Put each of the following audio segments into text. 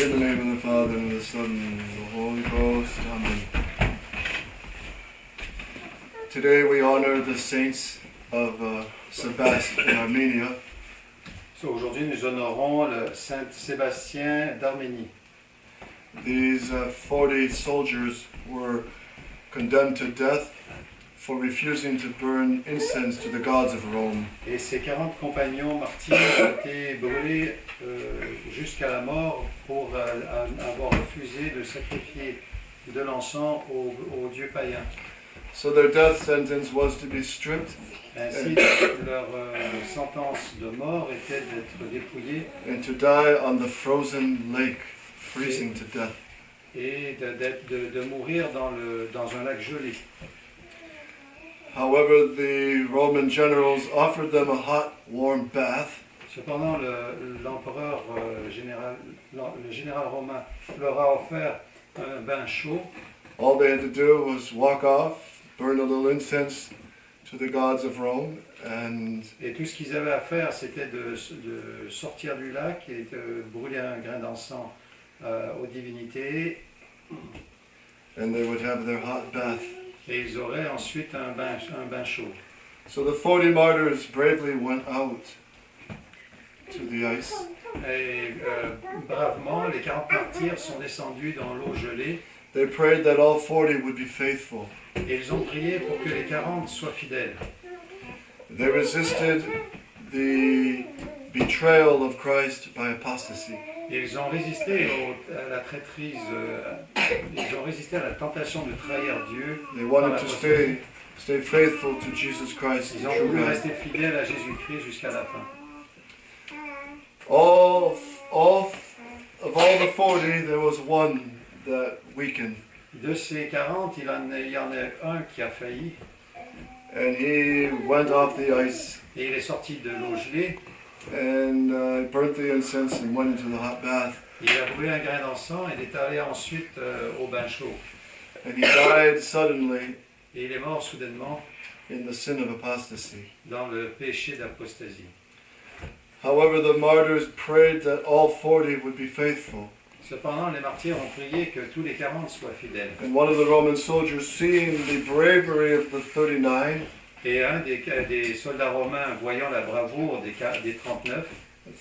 In the name of the Father, and of the Son, and of the Holy Ghost. Amen. Today we honor the saints of Sebaste in Armenia. So, aujourd'hui, nous honorons le Saint Sébastien d'Arménie. These 40 soldiers were condemned to death for refusing to burn incense to the gods of Rome. Et ces 40 compagnons martyrs ont été brûlés jusqu'à la mort pour avoir refusé de sacrifier de l'encens aux dieux païens. So their death sentence was to be stripped Ainsi, leur sentence de mort était d'être dépouillée and to die on the frozen lake, freezing to death. et de mourir dans un lac gelé. However, the Roman generals offered them a hot, warm bath. Cependant, l'empereur le général romain leur a offert un bain chaud. All they had to do was walk off, burn a little incense to the gods of Rome, Et tout ce qu'ils avaient à faire, c'était de sortir du lac et de brûler un grain d'encens aux divinités. and they would have their hot bath. Et ils auraient ensuite un bain chaud. So the 40 martyrs bravely went out to the ice. Et bravement, les 40 martyrs sont descendus dans l'eau gelée. They prayed that all 40 would be faithful. Et ils ont prié pour que les 40 soient fidèles. They resisted the betrayal of Christ by apostasy. Et ils ont résisté à la traîtrise, ils ont résisté à la tentation de trahir Dieu. They par wanted to l'apostasie. stay faithful to Jesus Christ, Ils the ont true voulu God. rester fidèles à Jésus-Christ jusqu'à la fin. Of all the 40, there was one that weakened. De ces 40, il y en a un qui a failli. And he went off the ice Et il est sorti de l'eau gelée. and burnt the incense and went into the hot bath. Il a brûlé un grain d'encens et il est allé ensuite au bain chaud. And he died suddenly Et il est mort soudainement in the sin of apostasy. dans le péché d'apostasie. However, the martyrs prayed that all 40 would be faithful. Cependant, les martyrs ont prié que tous les 40 soient fidèles. And one of the Roman soldiers, seeing the bravery of the 39, Et un des soldats romains, voyant la bravoure des 39,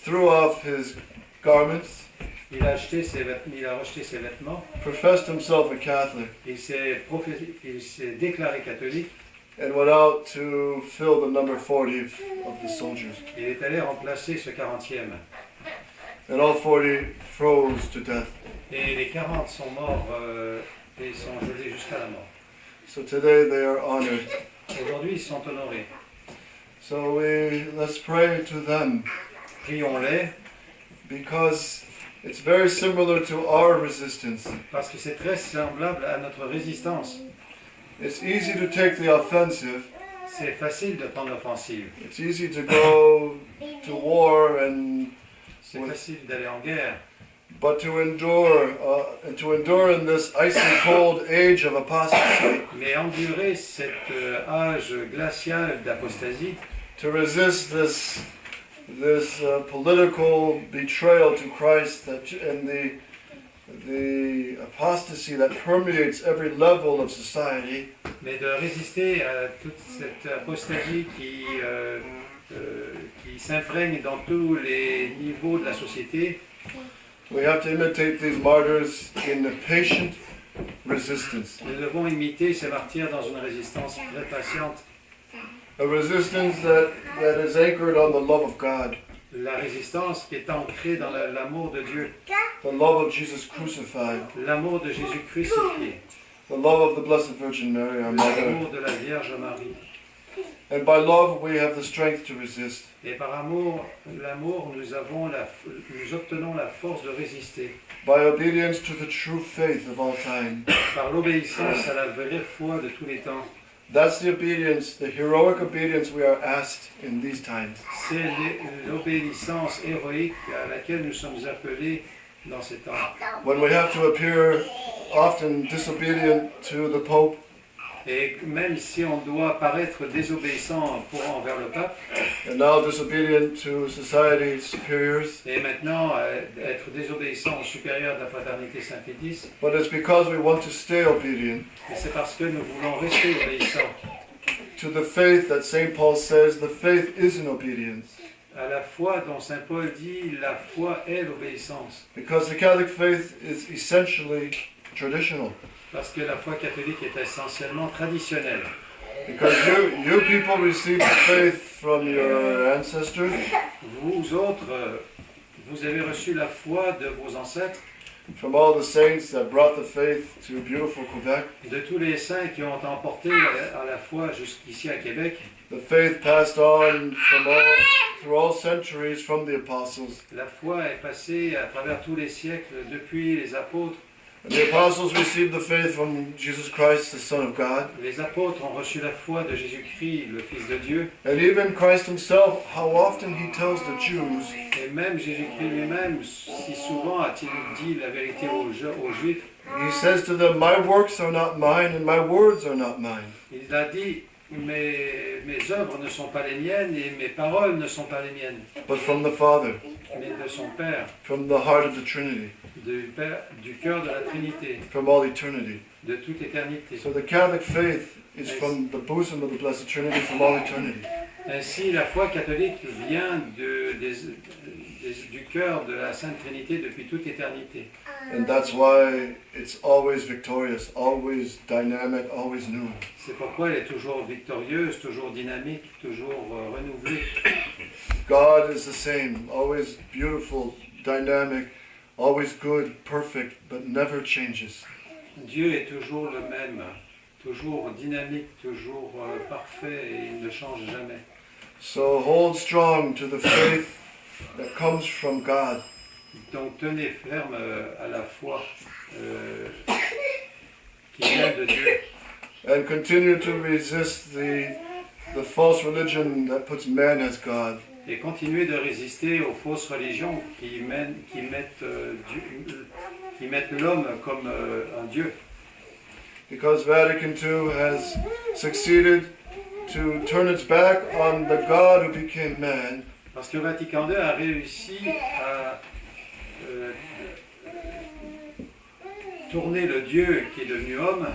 threw off his garments, il a rejeté ses vêtements, professed himself a Catholic, il s'est déclaré catholique, and went out to fill the number 40 of the soldiers. et il est allé remplacer ce 40e. And all 40 froze to death. Et les 40 sont morts et sont gelés jusqu'à la mort. So today they are honored. Aujourd'hui, ils sont honorés. So let's pray to them, Prions-les, because it's very similar to our resistance. parce que c'est très semblable à notre résistance. It's easy to take the offensive. C'est facile de prendre l'offensive. It's easy to go to war C'est facile d'aller en guerre. but to endure in this icy cold age of apostasy, Mais endurer cet âge glacial d'apostasie, to resist this political betrayal to Christ and the apostasy that permeates every level of society, mais de résister à toute cette apostasie qui s'imprègne dans tous les niveaux de la société. we have to imitate these martyrs in the patient resistance. Nous devons imiter ces martyrs dans une résistance très patiente. A resistance that is anchored on the love of God, La résistance qui est ancrée dans l'amour de Dieu, the love of Jesus crucified, l'amour de Jésus crucifié, the love of the Blessed Virgin Mary, our Mother. l'amour de la Vierge Marie. And by love we have the strength to resist. Et par l'amour, nous obtenons la force de résister. By obedience to the true faith of all time. Par l'obéissance à la vraie foi de tous les temps. That's the obedience, the heroic obedience we are asked in these times. C'est l'obéissance héroïque à laquelle nous sommes appelés dans ces temps. When we have to appear often disobedient to the Pope, Et même si on doit paraître désobéissant envers le pape, and now disobedient to society superiors, et maintenant être désobéissant au supérieur de la fraternité Saint-Pédis, but it's because we want to stay obedient et c'est parce que nous voulons rester obéissants to the faith that St. Paul says the faith is in obedience. à la foi dont Saint Paul dit la foi est l'obéissance. Because the Catholic faith is essentially traditional. Parce que la foi catholique est essentiellement traditionnelle. Because you people received the faith from your ancestors, Vous autres, vous avez reçu la foi de vos ancêtres, from all the saints that brought the faith to beautiful Quebec. de tous les saints qui ont emporté à la foi jusqu'ici à Québec. The faith passed on through all centuries from the apostles. La foi est passée à travers tous les siècles depuis les apôtres. And the apostles received the faith from Jesus Christ, the Son of God. Les apôtres ont reçu la foi de Jésus-Christ, le Fils de Dieu. And even Christ himself, how often he tells the Jews, Et même Jésus-Christ lui-même, si souvent a-t-il dit la vérité aux Juifs, he says to them, my works are not mine and my words are not mine. il a dit, mes œuvres ne sont pas les miennes et mes paroles ne sont pas les miennes, But from the Father, mais de son Père, from the heart of the Trinity, du cœur de la Trinité, from all eternity. de toute éternité. So the Catholic faith is from the bosom of the Blessed Trinity, from all eternity. Ainsi, la foi catholique vient du cœur de la Sainte Trinité depuis toute éternité. And that's why it's always victorious, always dynamic, always new. C'est pourquoi elle est toujours victorieuse, toujours dynamique, toujours renouvelée. God is the same, always beautiful, dynamic, always good, perfect, but never changes. Dieu est toujours le même, toujours dynamique, toujours parfait et il ne change jamais. So hold strong to the faith that comes from God. Donc tenez ferme à la foi qui vient de Dieu. And continue to resist the false religion that puts man as God. Et continuez de résister aux fausses religions qui mettent l'homme comme un Dieu. Because Vatican II has succeeded to turn its back on the God who became man. Parce que Vatican II a réussi à tourner le Dieu qui est devenu homme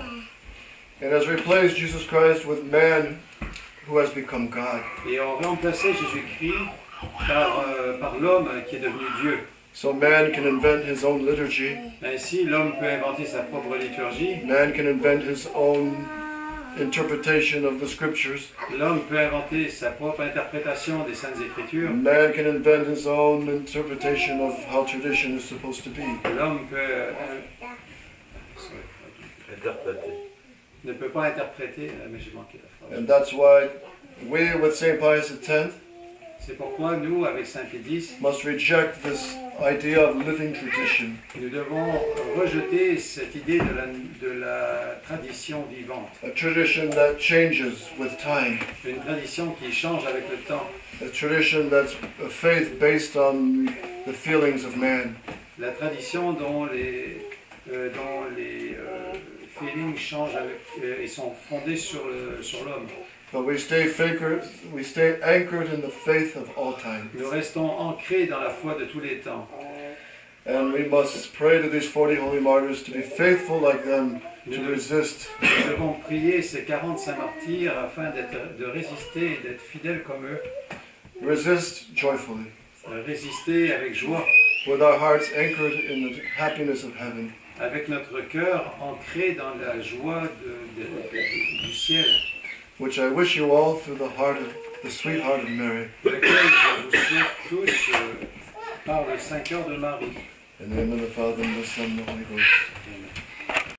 And has replaced Jesus Christ with man who has become God. et ont remplacé Jésus-Christ par l'homme qui est devenu Dieu. So man can invent his own liturgy. Ainsi, l'homme peut inventer sa propre liturgie, Man can invent his own interpretation of the scriptures. l'homme peut inventer sa propre interprétation des Saintes Écritures, Man can invent his own interpretation of how tradition is supposed to be. l'homme Interprété. ne peut pas interpréter, mais j'ai manqué la phrase. And that's why we, with St. Pius X, C'est pourquoi nous, avec Saint Pédis, must reject this idea of living tradition. nous devons rejeter cette idée de la tradition vivante, A tradition that changes with time. une tradition qui change avec le temps, A tradition that's a faith based on the feelings of man. la tradition dont les feelings changent et sont fondés sur l'homme. But we stay anchored in the faith of all time. Nous restons ancrés dans la foi de tous les temps. And we must pray to these 40 holy martyrs to be faithful like them, to resist. Nous devons prier ces 40 saints martyrs afin de résister et d'être fidèles comme eux, Resist joyfully, résister avec joie, with our hearts anchored in the happiness of heaven. avec notre cœur ancré dans la joie du ciel, Which I wish you all through the sweet heart of Mary. lequel je vous souhaite tous par le Saint-Cœur de Marie. In the name of the Father, and the Son, and the Holy Ghost. Amen.